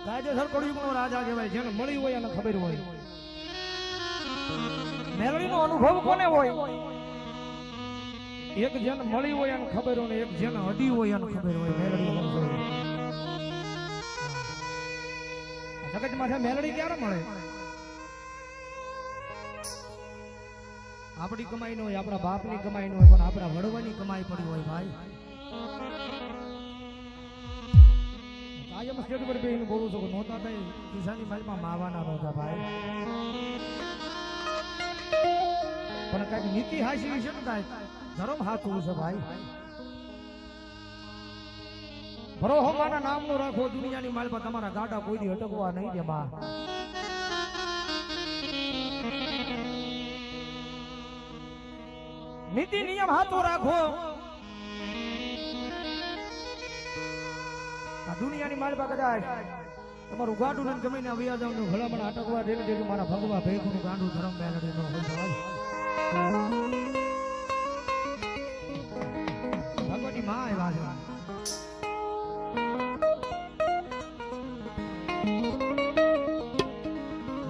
કાયદેસર કળિયુગનો રાજા કહેવાય, જેને મળી હોય એને ખબર હોય. મેલડીનો અનુભવ કોને હોય? એક જેને મળી હોય એને ખબર હોય, એક જેને અડી હોય એને ખબર હોય. મેલડીનો અનુભવ જગત માથે મેલડી ક્યારે મળે? આપણી કમાઈ નો હોય, આપણા બાપની કમાઈ નો હોય, પણ આપણા વડવાની કમાઈ પડી હોય ભાઈ. કાયમ સ્ટેજ પર બેહીને બોલું છું, નહોતા ભાઈ કિસાની માલમાં માવાના નહોતા ભાઈ, પણ કઈક નીતિ હાસી છે ને, કઈક ધર્મ હાથું છે ભાઈ. ભરોહમાના નામનું રાખો, દુનિયાની માલ પર તમારા ગાડા કોઈ દી અટકવા નહીં દે બા. નીતિ નિયમ હાથો રાખો. આ દુનિયાની માલ પર કદાચ તમારું ગાડું ને જમીને વ્યા જાવ ને ભલામણ અટકવા દે ને, મારા ભગવા ભેગું ગાંડું ધર્મ મેલડી નો હોય. ભગવતી માં આવ્યા છે.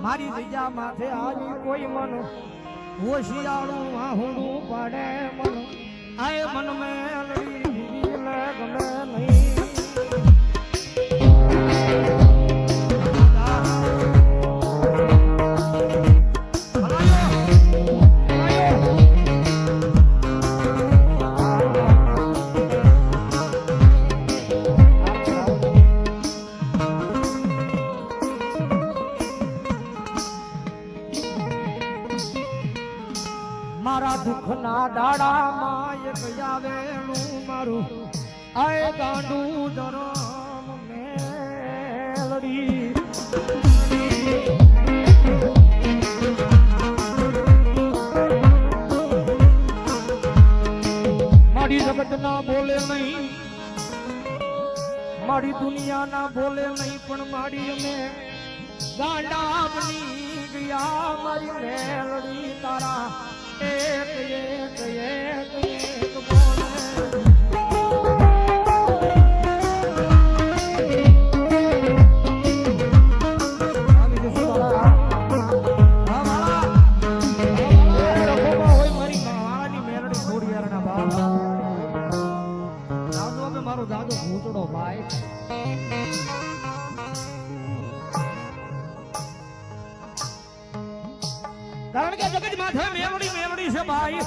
મારી બીજા માથે આવી કોઈ મન હોશિયાળું આહુડું પાડે મન, આય મન મેલડી ગમે નહીં. મારા દુઃખના દાડામાં એક આવેલું મારું આય ગાંડું ધરમ મેલડી. મારી જગત ના બોલે નહીં, મારી દુનિયા ના બોલે નહીં, પણ મારી અમે ગાંડા બની ગયા. મારી મેલડી તારા એક એક એક એક બોલે. મારો દાદો ભૂતડો ભાઈ, કારણ કે જગત માથે મેલડી મેલડી છે ભાઈ.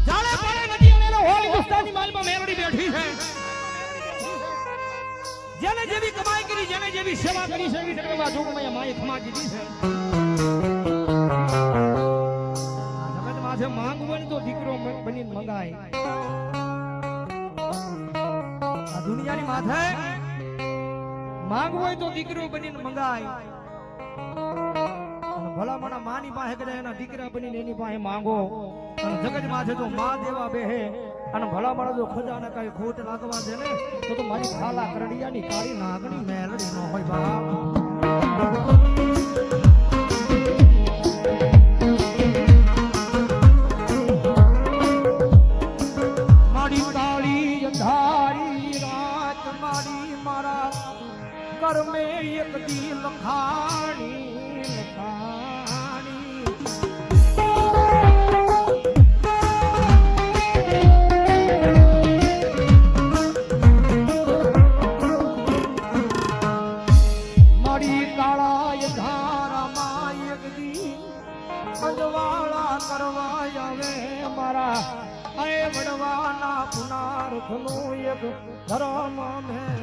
જાણે પાણે નદી અને હોલ ગુસ્તાની માલમાં મેલડી બેઠી છે. જેને જેવી કમાઈ કરી, જેને જેવી સેવા કરી છે, એવી જગતમાં જોગમાયા માએ ખમા કીધી છે. જગત માથે માંગવું હોય ને તો દીકરો બનીને મંગાય. આ દુનિયાની માથે માંગવું હોય તો દીકરો બનીને મંગાય. ભલામણા માની પાસે કદાચ એના દીકરા બનીને એની પાસે માંગો. અને જગત માથે તો મા દેવા બેહે અને ભલામણા જો ખજાને કઈ ખોટ લાગવા દે ને, તો મારી ખાલા કરડિયાની કાળી નાગણી મેલડી નો હોય બાપ. મારી કાળી અંધારી રાત મારી મારા કર્મે એક દી લખાણી. કરવા આવે મારા અય વડવાના પુનારથનું એક ધર્મ મેં.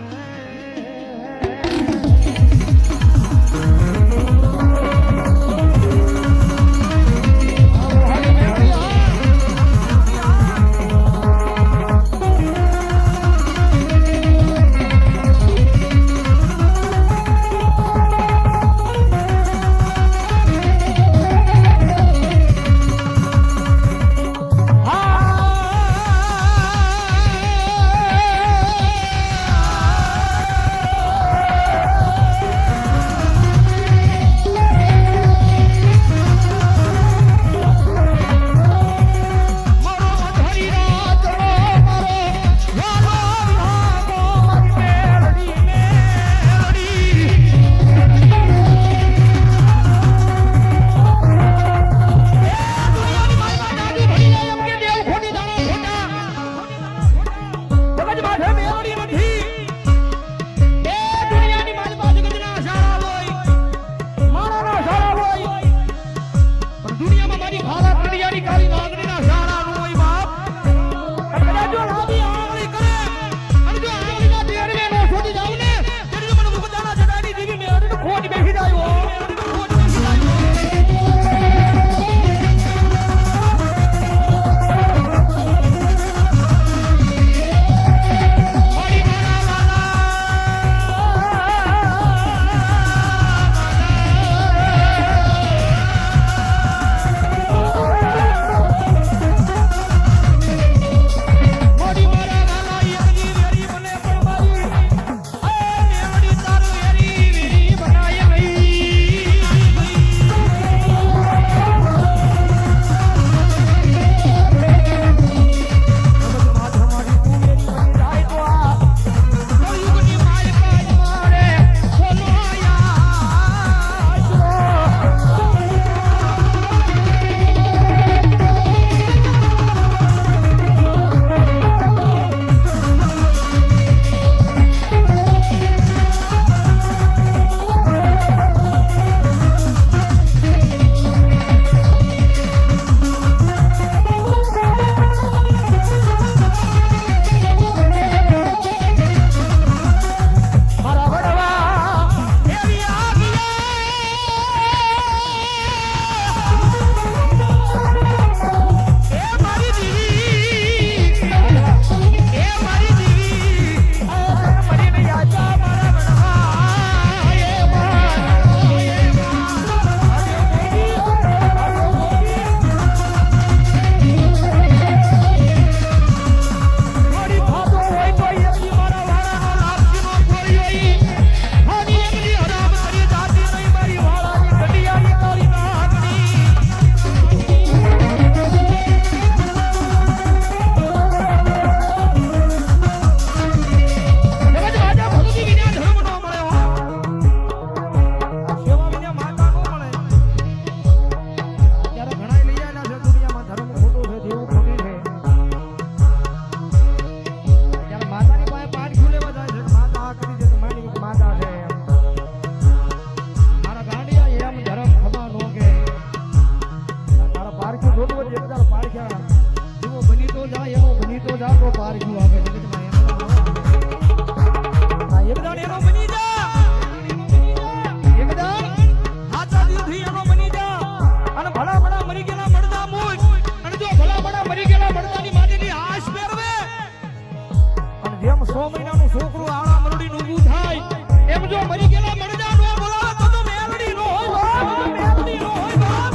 જેમ 100 મહિનાનું છોકરું આળા મરડીનું ઊભું થાય એમ જો મરી ગયેલા મરડા નો બોલાવે તો મેલડી નો હોય બાપ, મેલડી નો હોય બાપ.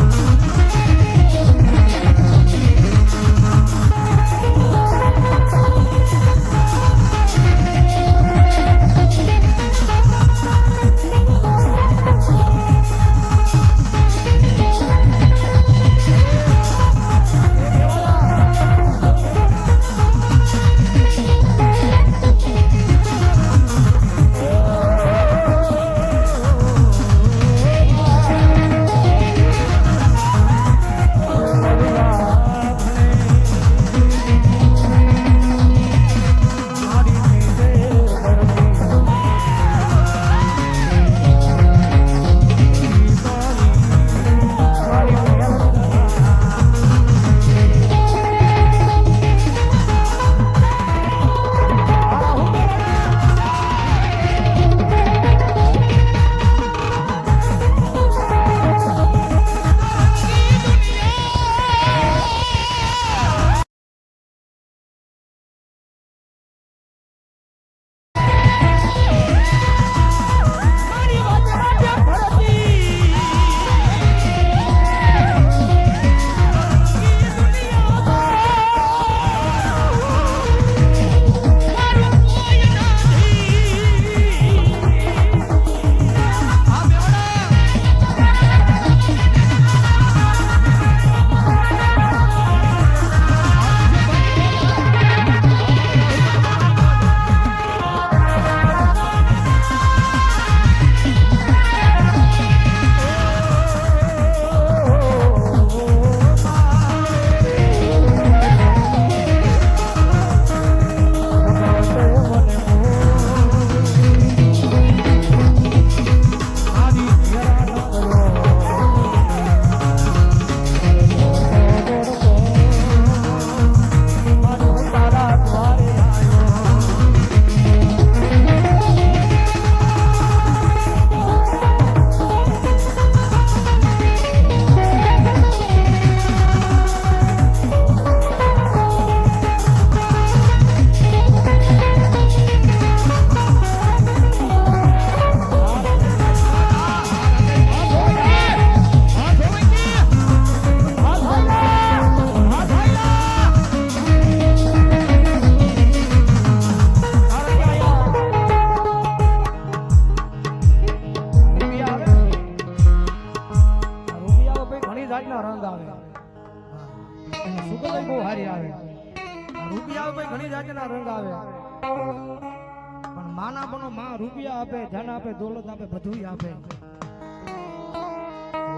રૂપિયા આપે, ધન આપે, દોલત આપે, બધું આપે.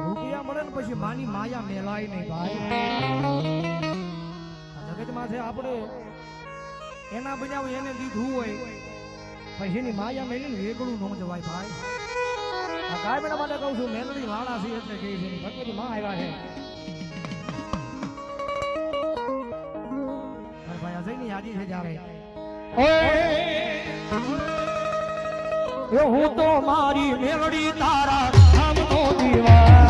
રૂપિયા મળે ને પછી માની માયા મેલાય નહીં ભાઈ. જગત માથે આપણે એના બનાવ એને દીધું હોય પછી એની માયા મેલી ને વેગળું ન જવાય ભાઈ. આ કાંઈ બેના માટે કહું છું, મેલડી વાળા છે એટલે કહે છે ભગવતી માં આવ્યા છે ભાઈ. અજયની યાદી છે જ્યારે હું તો મારી મેલડી તારા નામનો દીવાનો.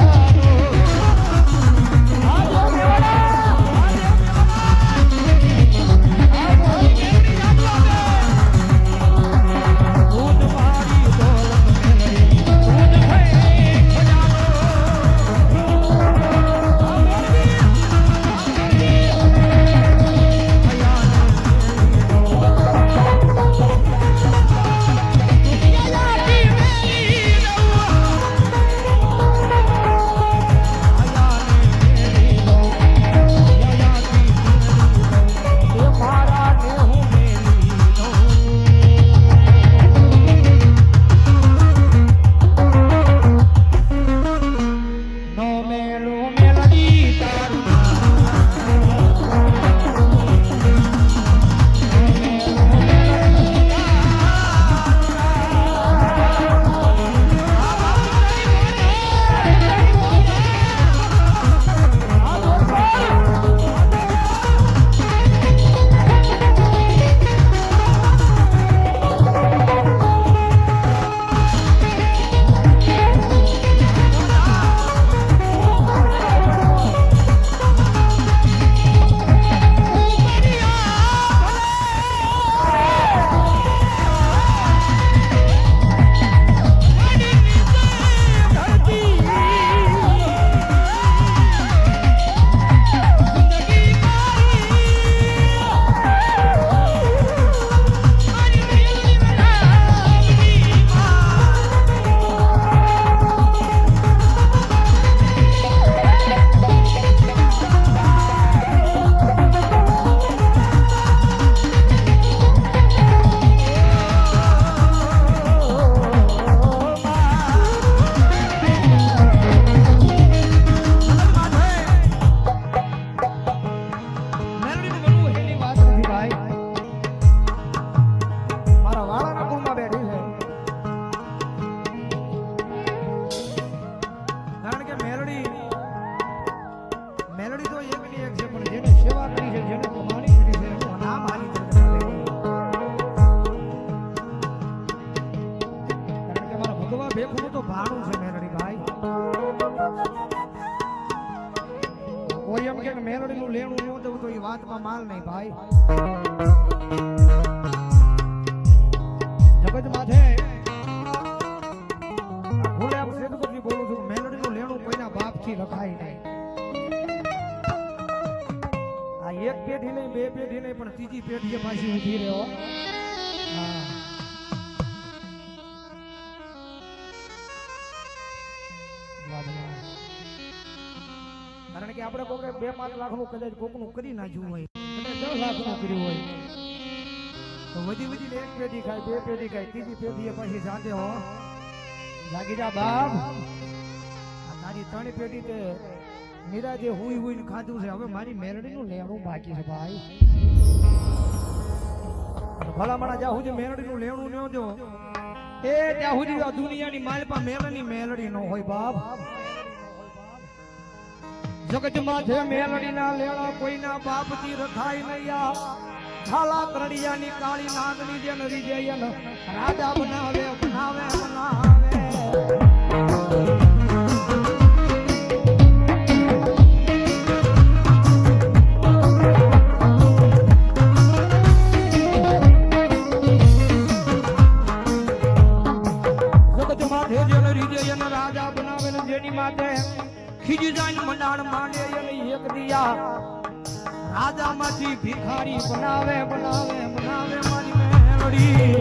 મેલડીનું લેણું ન દઉં તો એ વાતમાં માલ નહીં ભાઈ. જગત માથે હું આપ સેતુપતિ બોલું છું. મેલડીનું લેણું કોઈના બાપથી રખાય નહીં. આ એક પેઢી નહીં, બે પેઢી નહીં, પણ ત્રીજી પેઢીએ પાછી ઊભી રહ્યો. હા, કારણ કે આપણે કોકે 2-5 લાખનું કદાચ કોકનું કરી નાખ્યું હોય, કદાચ 10 લાખનું કર્યું હોય, તો વધી એક પેઢી ખાય, બે પેઢી ખાય, ત્રીજી પેઢીએ પછી સાથે હો જાગી જા બાપ. આ તારી 3 પેઢી તે નિરાજે હુઈ ખાધું છે. હવે મારી મેલડીનું લેણું બાકી છે ભાઈ. ભલામણા જ્યાં સુધી મેલડીનું લેણું ન દો એ ત્યાં સુધી આ દુનિયાની માલપા મેલની મેલડી ન હોય બાપ. જગતમાં છે મેલડીના લેણા કોઈના બાપથી રખાય નહીં. ખાલા કરડિયાની કાળી નાગની જે નરી જય રાજા બનાવે બનાવે બનાવે. રાજા બનાવે ને જેની માથે ખીજી જાય મંડાણ માંડે અને એક દિયા રાજામાંથી ભિખારી બનાવે બનાવે બનાવે મારી મેલડી.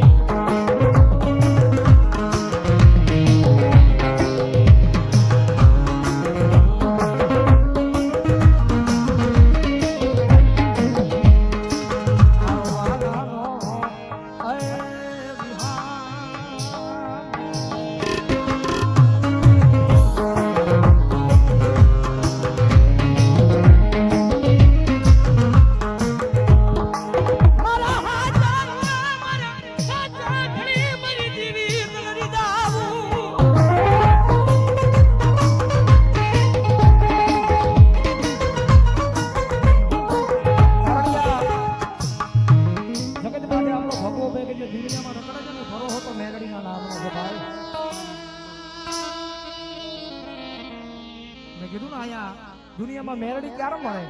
દુનિયામાં મેલડી ક્યારે મળે?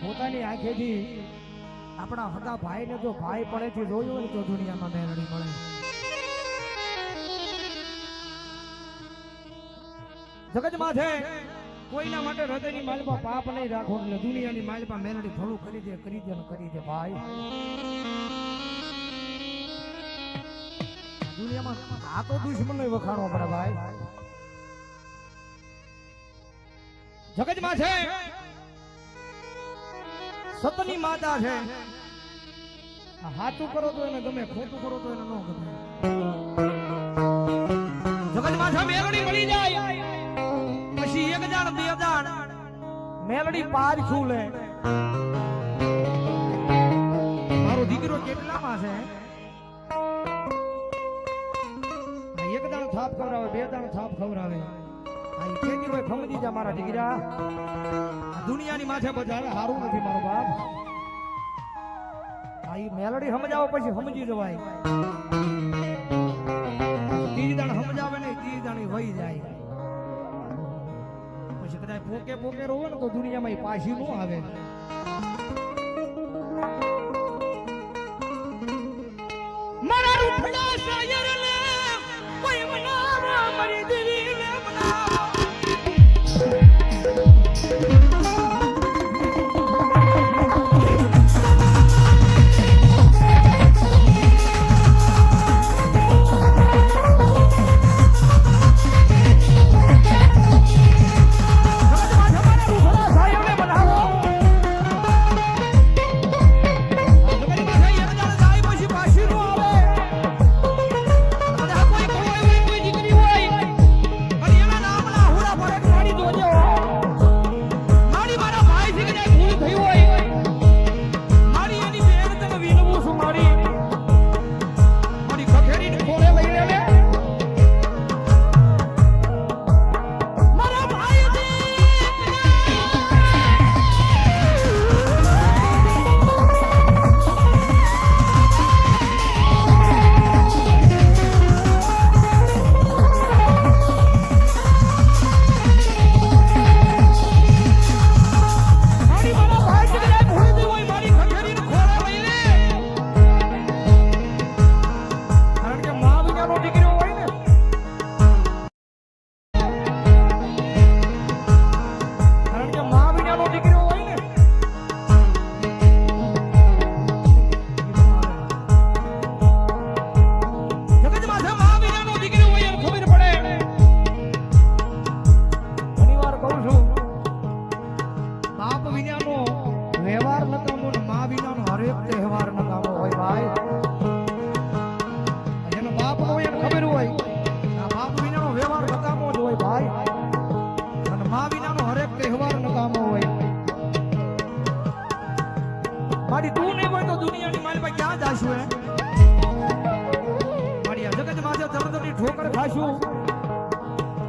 પોતાની આંખેથી આપણા હગા ભાઈને જો ભાઈ પડેથી જોયું હોય તો દુનિયામાં મેલડી મળે. જગતમાં છે કોઈના માટે હૃદયની માલમાં પાપ નહીં રાખો એટલે દુનિયાની માલમાં મેલડી ભલું કરી દે કરી દે ભાઈ. દુનિયામાં આ તો દુશ્મન વખાણો પડે ભાઈ. જગતમાં છે સતની માતા છે. હાથું કરો તો એને ગમે, ખોટું કરો તો એને ન ગમે. જગતમાં છે મેલડી મળી જાય પછી 1 જાણ 2 જાણ મેલડી પાર છું લે. મારો દીકરો કેટલામાં છે? 1 દાણ થાપ ખવડાવે, 2 દાણ થાપ ખવડાવે. સમજી જા મારા દીકરા, દુનિયાની માથે બજાવે હારું નથી મારો બાપ. આ મેલડી સમજાવો પછી સમજી જવાય. ત્રીજી દાણ સમજાવે નહીં, ત્રીજી દાણ વહી જાય. પછી કદાચ પોકે રોવે ને તો દુનિયામાં પાછી ન આવે. મારા રૂઠડા શાયરને કોઈ મનાવા મારી દેવીને મનાવા. દુનિયાની મારી પાસે ક્યાં જાશું હે મારી આ જગત માથે જબરદસ્તી ઠોકર ખાશું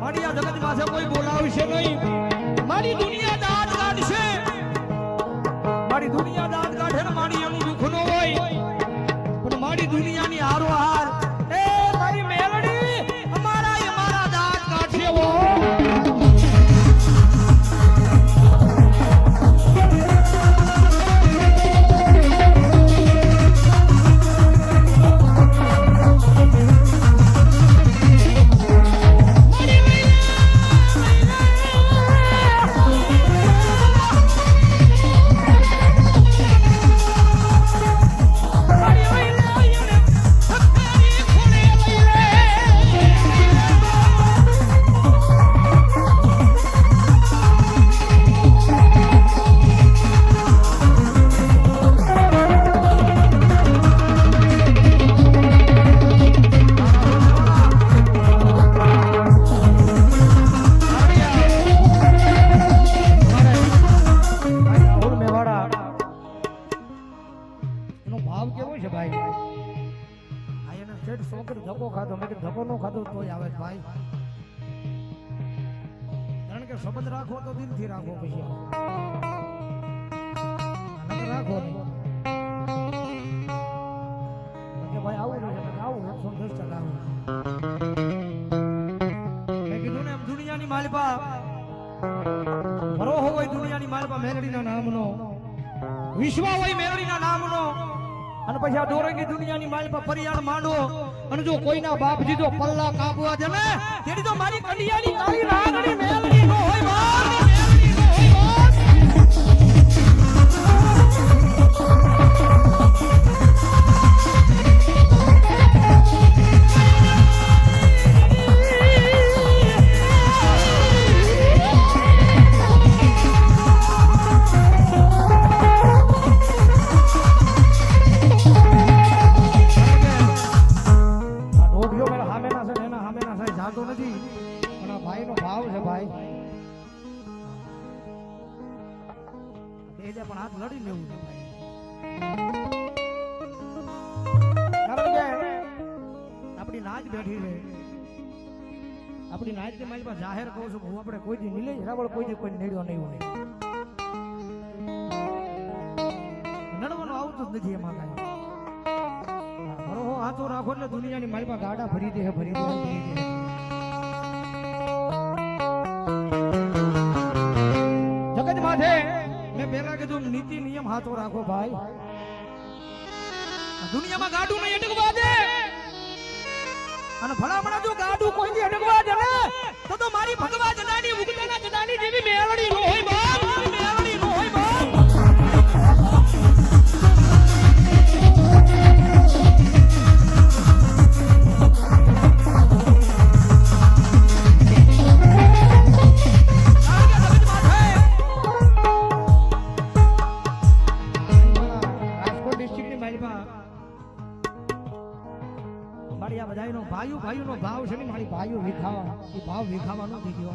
મારી આ જગત માથે કોઈ બોલાવશે નહીં મારી દુનિયા દાંત કાઢશે મારી દુનિયા દાંત કાઢે ને મારી એનું દુઃખ ન હોય પણ મારી દુનિયાની હારો હાર એ મારી મેલડી અમારા દાંત કાઢશે ઓ સંબંધ રાખો તો દિલથી રાખો પછી રાખો કે ભાઈ આવું આવું 110% આવું મેં કીધું ને દુનિયાની માલપા ભરો હોય દુનિયાની માલપા મેલડીના નામનો વિશ્વા હોય મેલડીના નામનો અને પછી આ દોરંગી દુનિયાની માલપા પરિયાણ માંડો અને જો કોઈના બાપ જીધો પલ્લા કાપવા દે ને તેડી તો મારી કંડિયાની કાળી રાગણી મેલડી નો હોય બાપ મેલડી નો હોય બાપ પણ હાથ લડી લેવું છે કારણ કે આપણી નાચ બેઠી છે આપણી નાચ ને મારી પાસે જાહેર કહું છું હું આપણે કોઈ દી મિલે રાવળ કોઈ દી કોઈ નેડ્યો નહીં હોય નડવાનું આવતું જ નથી એમાં કાંઈ બરોબર હાથો રાખો એટલે દુનિયાની મારી પાસે ગાડા ભરી દે ભરી દે જગત માથે પેલા કીધું નીતિ નિયમ હાથો રાખો ભાઈ દુનિયામાં ગાડું નહીં અટકવા દે અને ભલામણા જો ગાડું કોઈ દી અટકવા દે ને તો મારી ભગવા જનાની ઉગતાના જનાની જેવી મેલડી નો હોય બાપ મેલડી નો હોય બાપ ભાઈઓ નો ભાવ છે ને મારી ભાઈઓ વિખાવા એ ભાવ વિખાવાનો દીધો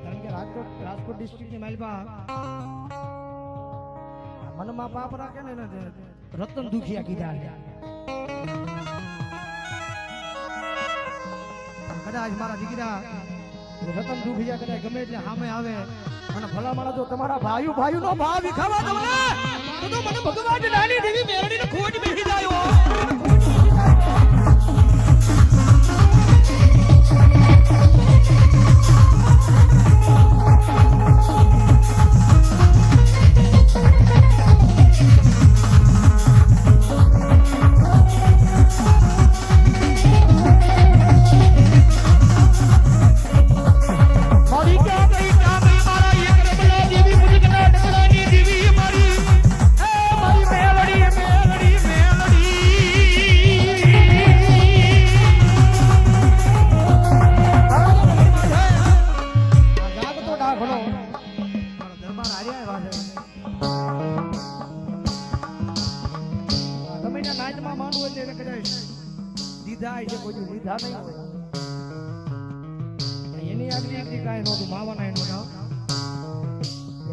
કારણ કે રાજકોટ ડિસ્ટ્રિક્ટ ની માલપા મનમાં પાપ રાખે ને રતન દુખિયા કીધા કદાચ મારા દીકરા રતન દુખિયા કદાચ ગમે એટલે સામે આવે અને ભલા મારા જો તમારા ભાઈઓ નો ભાવ વિખાવા દો ને તો મને ભગવાન નાની દેવી મેરડી ને ખોટ બેસી જાય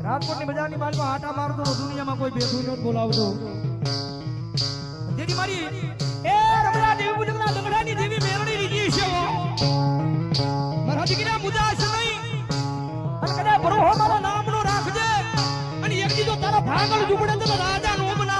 રાજકોટની બજારની બાજુમાં આટા મારતો તો દુનિયામાં કોઈ બેઠું ન બોલાવતો જેની મારી એ રમલા દેવી મુજબના લંગડાની દેવી મેરણી લીધી છે મારા દીકરા મુદાસ નહીં અને કદાચ બરોહો મારા નામનો રાખજે અને એક દીધો તારા ભાગળ ઝૂપડે તો રાજા નો બના